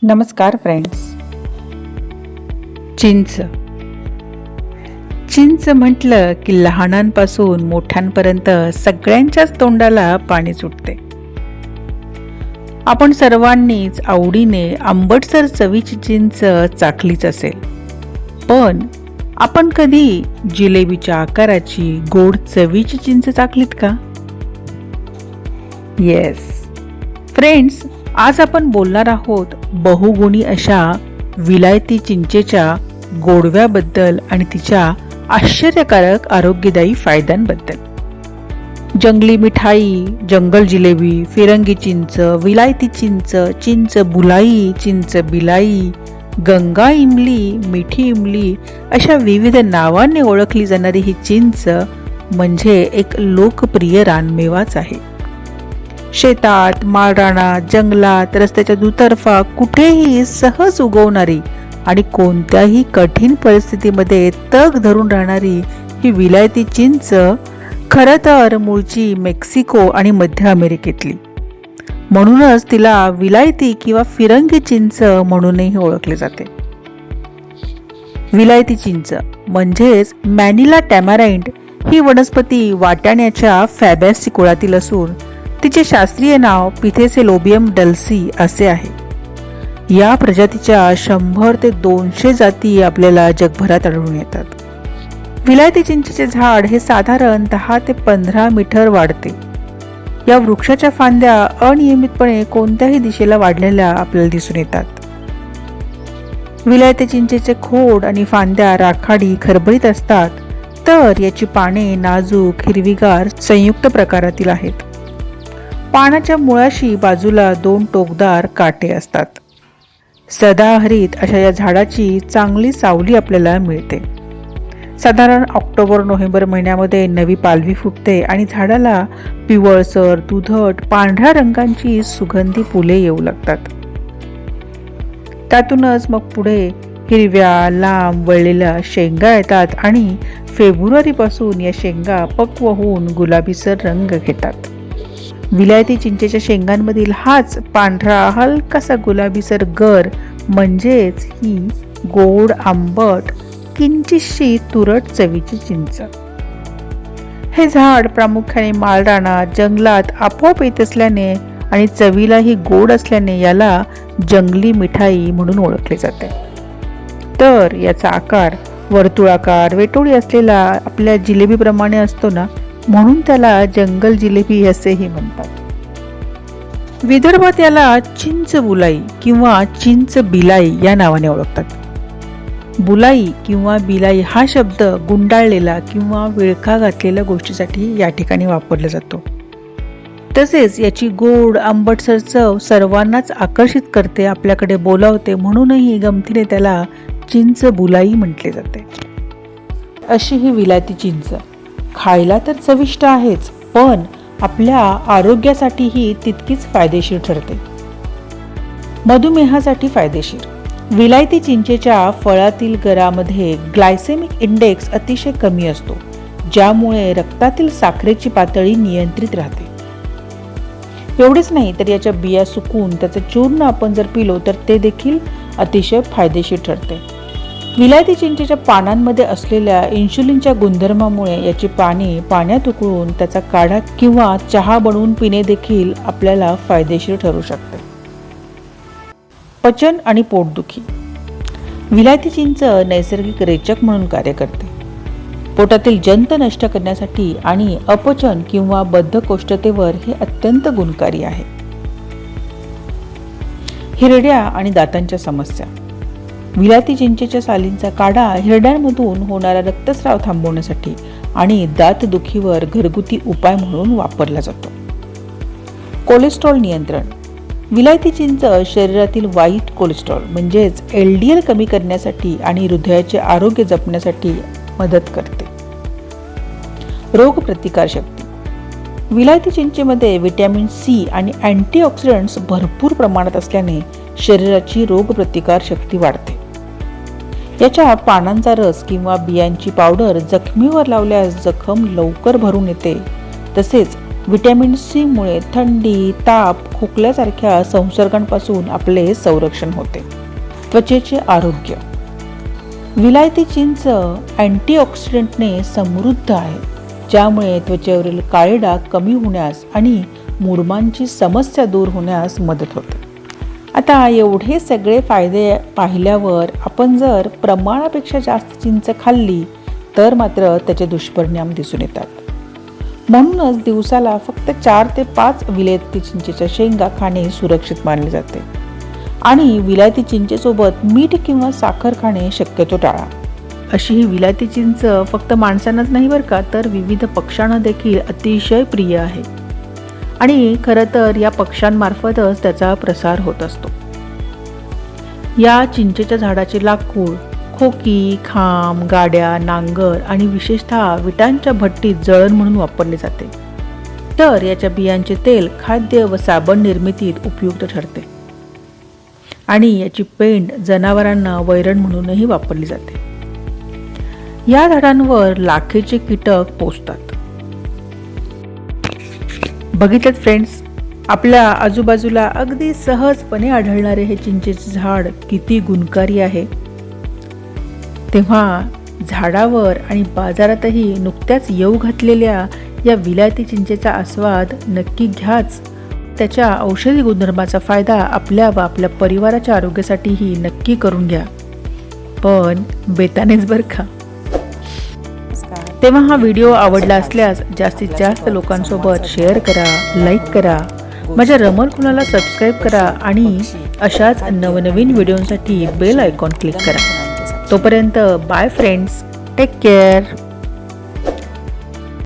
नमस्कार फ्रेंड्स. चिंच. चिंच म्हटलं की लहानांपासून मोठ्यांपर्यंत सगळ्यांच्याच तोंडाला पाणी सुटते. आपण सर्वांनीच आवडीने आंबटसर चवीची चिंच चाखलीच असेल. पण आपण कधी जिलेबीच्या आकाराची गोड चवीची चिंच चाखलीत का? येस फ्रेंड्स, आज आपण बोलणार आहोत बहुगुणी अशा विलायती चिंचेच्या गोडव्याबद्दल आणि तिच्या आश्चर्यकारक आरोग्यदायी फायद्यांबद्दल. जंगली मिठाई, जंगल जिलेबी, फिरंगी चिंच, विलायती चिंच, चिंच बुलाई, चिंच बिलाई, गंगा इमली, मिठी इमली अशा विविध नावांनी ओळखली जाणारी ही चिंच म्हणजे एक लोकप्रिय रानमेवाच आहे. शेतात, माळरानात, जंगलात, रस्त्याच्या दुतर्फा कुठेही सहज उगवणारी आणि कोणत्याही कठीण परिस्थितीमध्ये तग धरून राहणारी ही विलायती चिंच खरं तर मूळची मेक्सिको आणि मध्य अमेरिकेतली. म्हणूनच तिला विलायती किंवा फिरंगी चिंच म्हणूनही ओळखले जाते. विलायती चिंच म्हणजेच मॅनिला टॅमॅराइंड ही वनस्पती वाटाण्याच्या फॅबॅसी कुळातील असून तिचे शास्त्रीय नाव पिथेसेलोबियम डल्सी असे आहे. या प्रजातीच्या 100 ते 200 जाती आपल्याला जगभरात आढळून येतात. विलायती चिंचेचे झाड हे साधारण 10 ते 15 मीटर वाढते. या वृक्षाच्या फांद्या अनियमितपणे कोणत्याही दिशेला वाढलेल्या आपल्याला दिसून येतात. विलायती चिंचेचे खोड आणि फांद्या राखाडी खरबरीत असतात, तर याची पाने नाजूक हिरवीगार संयुक्त प्रकारातील आहेत. पानाच्या मुळाशी बाजूला 2 टोकदार काटे असतात. सदाहरित अशा या झाडाची चांगली सावली आपल्याला मिळते. साधारण ऑक्टोबर-नोव्हेंबर महिन्यामध्ये नवी पालवी फुटते आणि झाडाला पिवळसर, दुधट, पांढऱ्या रंगांची सुगंधी फुले येऊ लागतात. त्यातूनच मग पुढे हिरव्या, लांब वळलेल्या शेंगा येतात आणि फेब्रुवारीपासून या शेंगा पक्व होऊन गुलाबीसर रंग घेतात. विलायती चिंचेच्या शेंगांमधील हाच पांढरा हलकासा गुलाबीसर गर म्हणजेच ही गोड आंबट किंचितशी तुरट चवीची चिंच. हे झाड प्रामुख्याने माळरानात, जंगलात आपोआप येत असल्याने आणि चवीलाही गोड असल्याने याला जंगली मिठाई म्हणून ओळखले जाते. तर याचा आकार वर्तुळाकार वेटोळी असलेला आपल्या जिलेबीप्रमाणे असतो ना, म्हणून त्याला जंगल जिलेबी असेही म्हणतात. विदर्भात याला चिंच बुलाई किंवा चिंच बिलाई या नावाने ओळखतात. बुलाई किंवा बिलाई हा शब्द गुंडाळलेला किंवा विळखा घातलेल्या गोष्टीसाठी या ठिकाणी वापरला जातो. तसेच याची गोड आंबटसर चव सर्वांनाच आकर्षित करते, आपल्याकडे बोलावते, म्हणूनही गमतीने त्याला चिंच बुलाई म्हटले जाते. अशी ही विलायती चिंच खायला तर चविष्ट आहेच, पण आपल्या आरोग्यासाठीही तितकीच फायदेशीर ठरते. मधुमेहासाठी फायदेशीर. विलायती चिंचेच्या फळातील गरामध्ये ग्लायसेमिक इंडेक्स अतिशय कमी असतो, ज्यामुळे रक्तातील साखरेची पातळी नियंत्रित राहते. एवढेच नाही तर याच्या बिया सुकून त्याचे चूर्ण आपण जर पिलो तर ते देखील अतिशय फायदेशीर ठरते. विलायती चिंचेच्या पानांमध्ये असलेल्या इन्शुलिनच्या गुणधर्मामुळे याची पाने पाण्यात उकळून त्याचा काढा किंवा चहा बनवून पिणे देखील आपल्याला फायदेशीर ठरू शकते. पचन आणि पोटदुखी. विलायती चिंच नैसर्गिक रेचक म्हणून कार्य करते. पोटातील जंत नष्ट करण्यासाठी आणि अपचन किंवा बद्धकोष्ठतेवर हे अत्यंत गुणकारी आहे. हिरड्या आणि दातांच्या समस्या. विलायती चिंचेच्या सालींचा काढा हिरड्यांमधून होणारा रक्तस्राव थांबवण्यासाठी आणि दातदुखीवर घरगुती उपाय म्हणून वापरला जातो. कोलेस्ट्रॉल नियंत्रण. विलायती चिंच शरीरातील वाईट कोलेस्ट्रॉल म्हणजेच LDL कमी करण्यासाठी आणि हृदयाचे आरोग्य जपण्यासाठी मदत करते. रोगप्रतिकारशक्ती. विलायती चिंचेमध्ये व्हिटॅमिन C आणि अँटीऑक्सिडंट्स भरपूर प्रमाणात असल्याने शरीराची रोगप्रतिकार शक्ती वाढते. याच्या पानांचा रस किंवा बियांची पावडर जखमीवर लावल्यास जखम लवकर भरून येते. तसेच व्हिटॅमिन सी मुळे थंडी, ताप, खोकल्यासारख्या संसर्गांपासून आपले संरक्षण होते. त्वचेचे आरोग्य. विलायती चिंच अँटीऑक्सिडंटने समृद्ध आहे, ज्यामुळे त्वचेवरील काळे डाग कमी होण्यास आणि मुरुमांची समस्या दूर होण्यास मदत होते. आता एवढे सगळे फायदे पाहिल्यावर आपण जर प्रमाणापेक्षा जास्त चिंच खाल्ली तर मात्र त्याचे दुष्परिणाम दिसून येतात. म्हणूनच दिवसाला फक्त 4 ते 5 विलायती चिंचेच्या शेंगा खाणे सुरक्षित मानले जाते आणि विलायती चिंचेसोबत मीठ किंवा साखर खाणे शक्यतो टाळा. अशी ही विलायती चिंच फक्त माणसांनाच नाही बरं का, तर विविध पक्ष्यांना देखील अतिशय प्रिय आहे आणि खरं तर या पक्ष्यांमार्फतच त्याचा प्रसार होत असतो. या चिंचेच्या झाडाचे लाकूड खोकी, खांब, गाड्या, नांगर आणि विशेषतः विटांच्या भट्टीत जळण म्हणून वापरले जाते. तर याच्या बियांचे तेल खाद्य व साबण निर्मितीत उपयुक्त ठरते आणि याची पेंड जनावरांना वैरण म्हणूनही वापरली जाते. या झाडांवर लाखेचे कीटक पोसतात. बघितलं फ्रेंड्स, आपल्या आजूबाजूला अगदी सहजपणे आढळणारे हे चिंचेचे झाड किती गुणकारी आहे. तेव्हा झाडावर आणि बाजारातही नुकत्याच येऊ घातलेल्या या विलायती चिंचेचा आस्वाद नक्की घ्याच. त्याच्या औषधी गुणधर्माचा फायदा आपल्या व आपल्या परिवाराच्या आरोग्यासाठीही नक्की करून घ्या, पण बेतानेच बरं का. तेव्हा हा व्हिडिओ आवडला असल्यास जास्तीत जास्त लोकांसोबत शेअर करा, लाईक करा, माझ्या रमल कुणाला सबस्क्राईब करा आणि अशाच नवनवीन व्हिडिओसाठी बेल आयकॉन क्लिक करा. तोपर्यंत बाय फ्रेंड्स, टेक केअर.